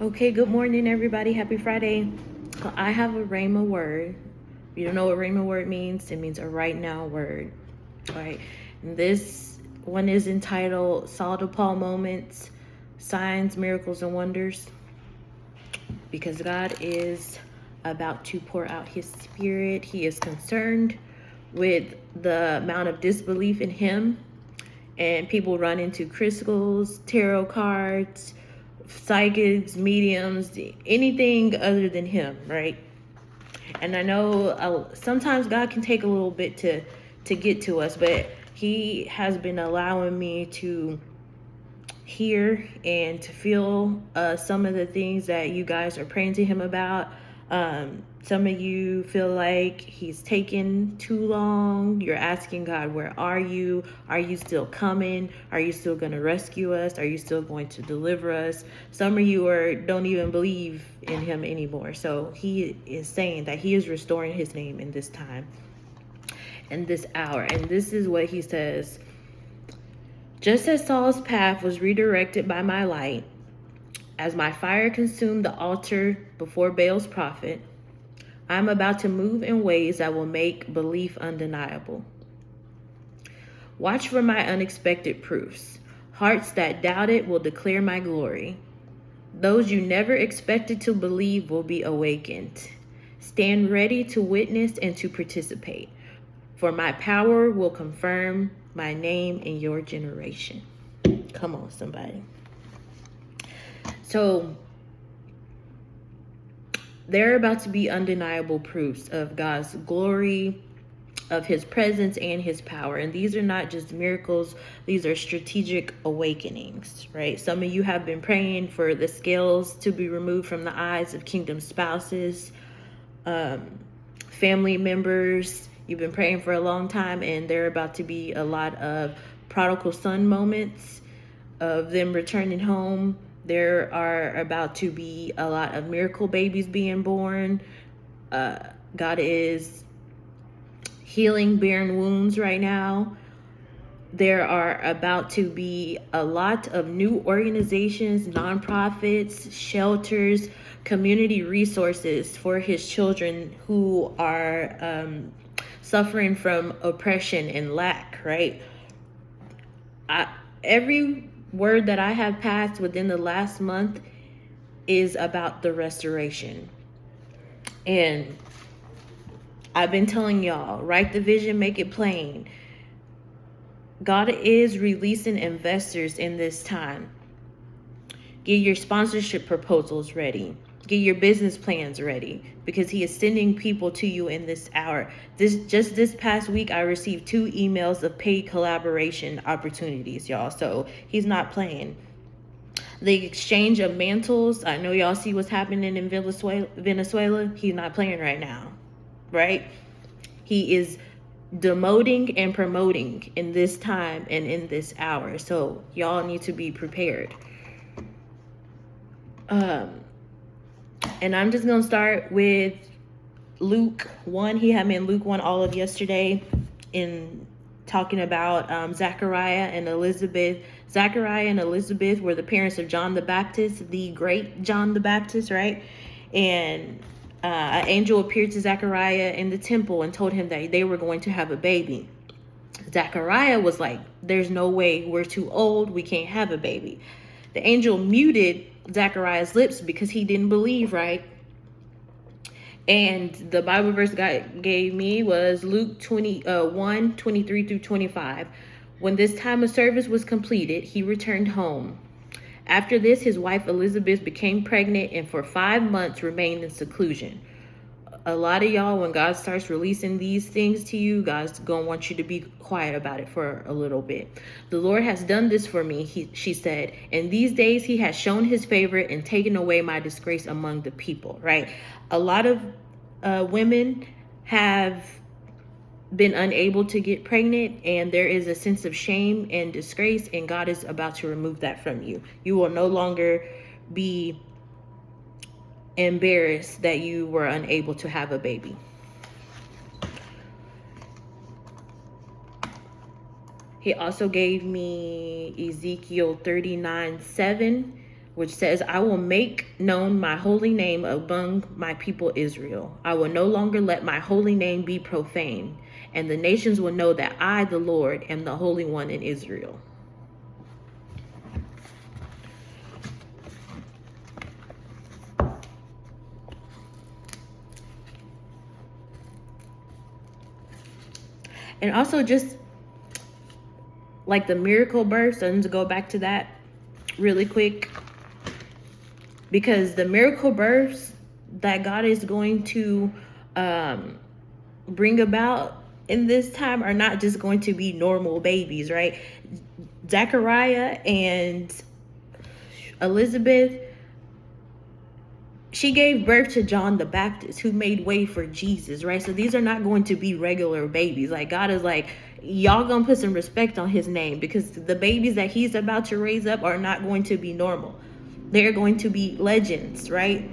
Okay, good morning, everybody. Happy Friday. I have a Rhema word. If you don't know what Rhema word means, it means a right now word. All right. And this one is entitled Saul to Paul Moments, Signs, Miracles, and Wonders. Because God is about to pour out his spirit. He is concerned with the amount of disbelief in him. And people run into crystals, tarot cards, psychics, mediums, anything other than him, right? And I know sometimes God can take a little bit to get to us, but he has been allowing me to hear and to feel some of the things that you guys are praying to him about. Some of you feel like he's taken too long. You're asking God, where are you? Are you still coming? Are you still going to rescue us? Are you still going to deliver us? Some of you don't even believe in him anymore. So he is saying that he is restoring his name in this time, in this hour. And this is what he says. Just as Saul's path was redirected by my light, as my fire consumed the altar before Baal's prophet, I am about to move in ways that will make belief undeniable. Watch for my unexpected proofs. Hearts that doubted will declare my glory. Those you never expected to believe will be awakened. Stand ready to witness and to participate, for my power will confirm my name in your generation. Come on, somebody. So there are about to be undeniable proofs of God's glory, of his presence and his power. And these are not just miracles, these are strategic awakenings, right? Some of you have been praying for the scales to be removed from the eyes of kingdom spouses, family members. You've been praying for a long time, and there are about to be a lot of prodigal son moments of them returning home. There are about to be a lot of miracle babies being born. God is healing barren wounds right now. There are about to be a lot of new organizations, nonprofits, shelters, community resources for his children who are suffering from oppression and lack, right? Every word that I have passed within the last month is about the restoration. And I've been telling y'all, write the vision, make it plain. God is releasing investors in this time. Get your sponsorship proposals ready. Get your business plans ready, because he is sending people to you in this hour. This past week, I received 2 emails of paid collaboration opportunities, y'all. So he's not playing. The exchange of mantles. I know y'all see what's happening in Venezuela. He's not playing right now, right? He is demoting and promoting in this time and in this hour. So y'all need to be prepared. And I'm just going to start with Luke 1. He had me in Luke 1 all of yesterday in talking about Zachariah and Elizabeth. Zachariah and Elizabeth were the parents of John the Baptist, the great John the Baptist, right? And an angel appeared to Zachariah in the temple and told him that they were going to have a baby. Zachariah was like, there's no way, we're too old, we can't have a baby. The angel muted Zachariah's lips because he didn't believe, right? And the Bible verse God gave me was Luke 1, 23 through 25. When this time of service was completed, he returned home. After this, his wife Elizabeth became pregnant and for 5 months remained in seclusion. A lot of y'all, when God starts releasing these things to you, God's going to want you to be quiet about it for a little bit. The Lord has done this for me, she said. In these days, he has shown his favor and taken away my disgrace among the people, right? A lot of women have been unable to get pregnant, and there is a sense of shame and disgrace, and God is about to remove that from you. You will no longer be embarrassed that you were unable to have a baby. He also gave me Ezekiel 39:7. which says, I will make known my holy name among my people Israel. I will no longer let my holy name be profaned, and the nations will know that I, the Lord, am the Holy One in Israel. And also just like the miracle births, and to go back to that really quick, because the miracle births that God is going to bring about in this time are not just going to be normal babies, right? Zechariah and Elizabeth, she gave birth to John the Baptist, who made way for Jesus, right? So these are not going to be regular babies. Like, God is like, y'all gonna put some respect on his name, because the babies that he's about to raise up are not going to be normal. They're going to be legends, right?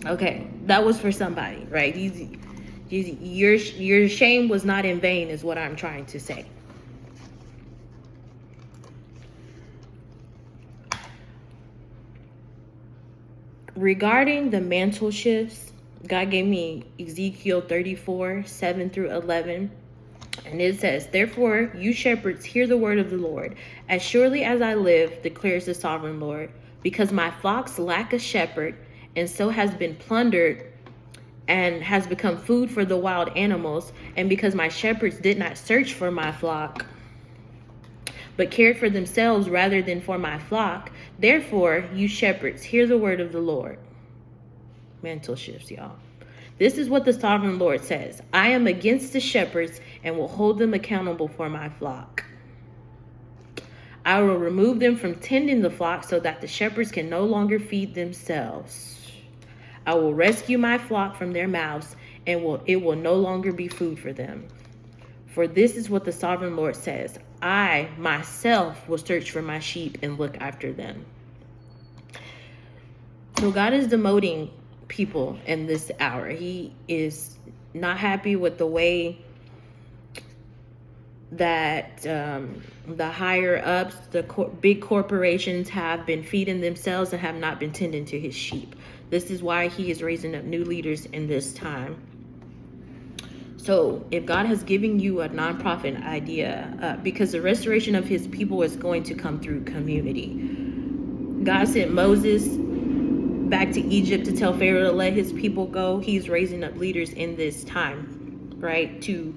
Okay, that was for somebody, right? Your shame was not in vain, is what I'm trying to say. Regarding the mantle shifts, God gave me Ezekiel 34, 7 through 11. And it says, therefore, you shepherds, hear the word of the Lord. As surely as I live, declares the sovereign Lord, because my flocks lack a shepherd, and so has been plundered and has become food for the wild animals, and because my shepherds did not search for my flock, but cared for themselves rather than for my flock, therefore, you shepherds, hear the word of the Lord. Mental shifts, y'all. This is what the sovereign Lord says. I am against the shepherds and will hold them accountable for my flock. I will remove them from tending the flock so that the shepherds can no longer feed themselves. I will rescue my flock from their mouths, and it will no longer be food for them. For this is what the sovereign Lord says. I myself will search for my sheep and look after them. So God is demoting people in this hour. He is not happy with the way that the higher ups, the big corporations have been feeding themselves and have not been tending to his sheep. This is why he is raising up new leaders in this time. So if God has given you a nonprofit idea, because the restoration of his people is going to come through community. God sent Moses back to Egypt to tell Pharaoh to let his people go. He's raising up leaders in this time, right, to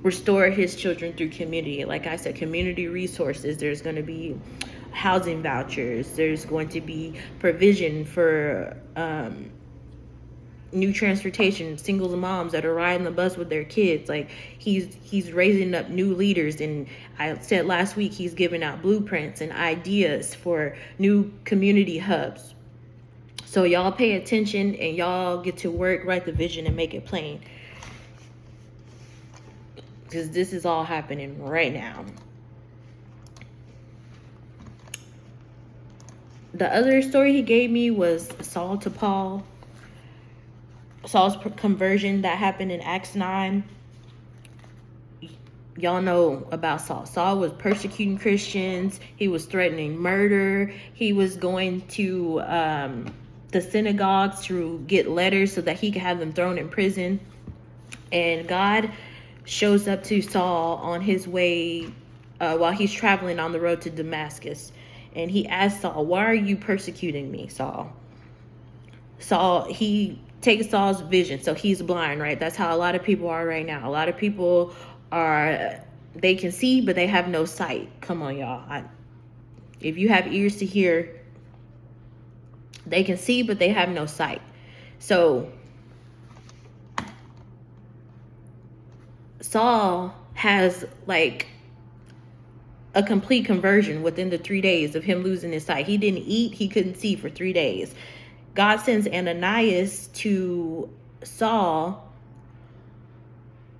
restore his children through community. Like I said, community resources. There's going to be housing vouchers. There's going to be provision for new transportation, singles and moms that are riding the bus with their kids. Like he's raising up new leaders. And I said last week, he's giving out blueprints and ideas for new community hubs. So y'all pay attention and y'all get to work, write the vision, and make it plain. Because this is all happening right now. The other story he gave me was Saul to Paul. Saul's conversion that happened in Acts 9. Y'all know about Saul. Saul was persecuting Christians. He was threatening murder. He was going to the synagogues to get letters so that he could have them thrown in prison. And God shows up to Saul on his way while he's traveling on the road to Damascus. And he asks Saul, why are you persecuting me, Saul? He takes Saul's vision. So he's blind, right? That's how a lot of people are right now. A lot of people they can see, but they have no sight. Come on, y'all. If you have ears to hear, they can see, but they have no sight. So Saul has like a complete conversion within the 3 days of him losing his sight. He didn't eat, he couldn't see for 3 days. God sends Ananias to Saul,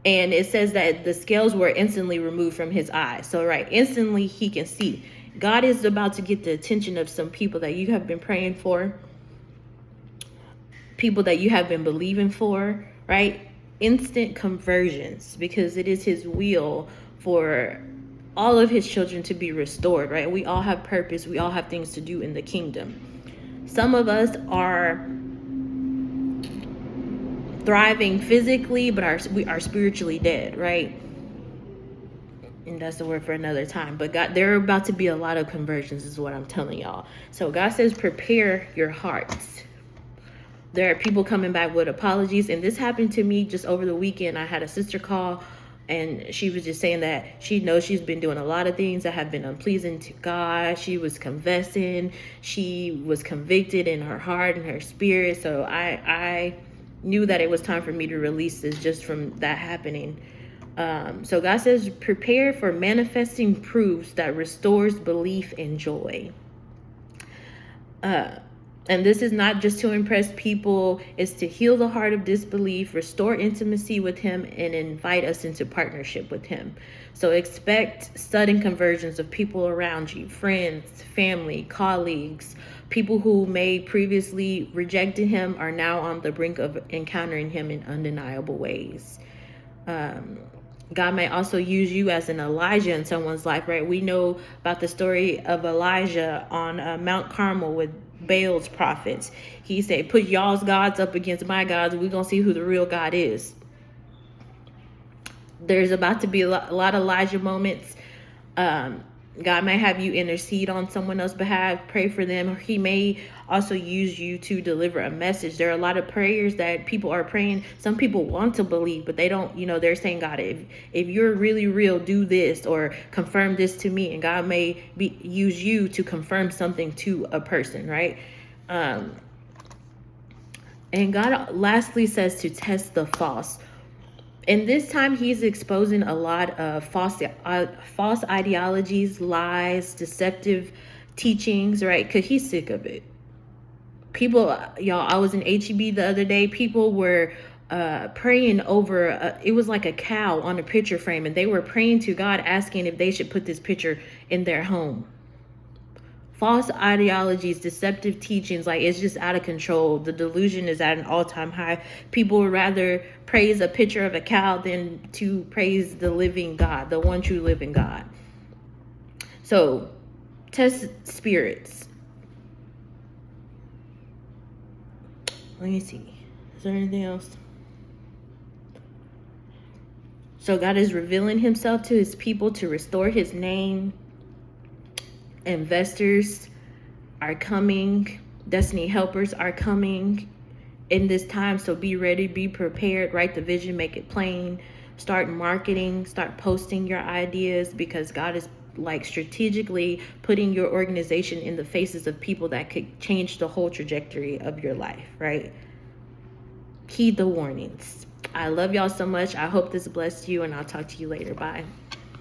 and it says that the scales were instantly removed from his eyes. So, right, instantly he can see. God is about to get the attention of some people that you have been praying for, people that you have been believing for, right? Instant conversions, because it is his will for all of his children to be restored, right? We all have purpose. We all have things to do in the kingdom. Some of us are thriving physically, but we are spiritually dead, right? And that's the word for another time. But God, there are about to be a lot of conversions, is what I'm telling y'all. So God says, prepare your hearts. There are people coming back with apologies. And this happened to me just over the weekend. I had a sister call, and she was just saying that she knows she's been doing a lot of things that have been unpleasing to God. She was confessing. She was convicted in her heart and her spirit. So I knew that it was time for me to release this just from that happening. So God says, prepare for manifesting proofs that restores belief and joy. And this is not just to impress people, it's to heal the heart of disbelief, restore intimacy with him, and invite us into partnership with him. So expect sudden conversions of people around you, friends, family, colleagues, people who may previously rejected him are now on the brink of encountering him in undeniable ways. God may also use you as an Elijah in someone's life, right? We know about the story of Elijah on Mount Carmel with Baal's prophets. He said, put y'all's gods up against my gods, and we're going to see who the real God is. There's about to be a lot of Elijah moments. God may have you intercede on someone else's behalf, pray for them, or he may also use you to deliver a message. There are a lot of prayers that people are praying. Some people want to believe, but they don't, they're saying, God, if you're really real, do this or confirm this to me. And God may use you to confirm something to a person, right? And God lastly says to test the false. And this time he's exposing a lot of false ideologies, lies, deceptive teachings, right? Because he's sick of it. People, y'all, I was in HEB the other day. People were praying over, it was like a cow on a picture frame. And they were praying to God, asking if they should put this picture in their home. False ideologies, deceptive teachings, like it's just out of control. The delusion is at an all-time high. People would rather praise a picture of a cow than to praise the living God, the one true living God. So, test spirits. Let me see. Is there anything else? So God is revealing himself to his people to restore his name. Investors are coming. Destiny helpers are coming in this time. So be ready, be prepared, write the vision, make it plain, start marketing, start posting your ideas, because God is like strategically putting your organization in the faces of people that could change the whole trajectory of your life, right? Heed the warnings. I love y'all so much. I hope this blessed you, and I'll talk to you later. Bye.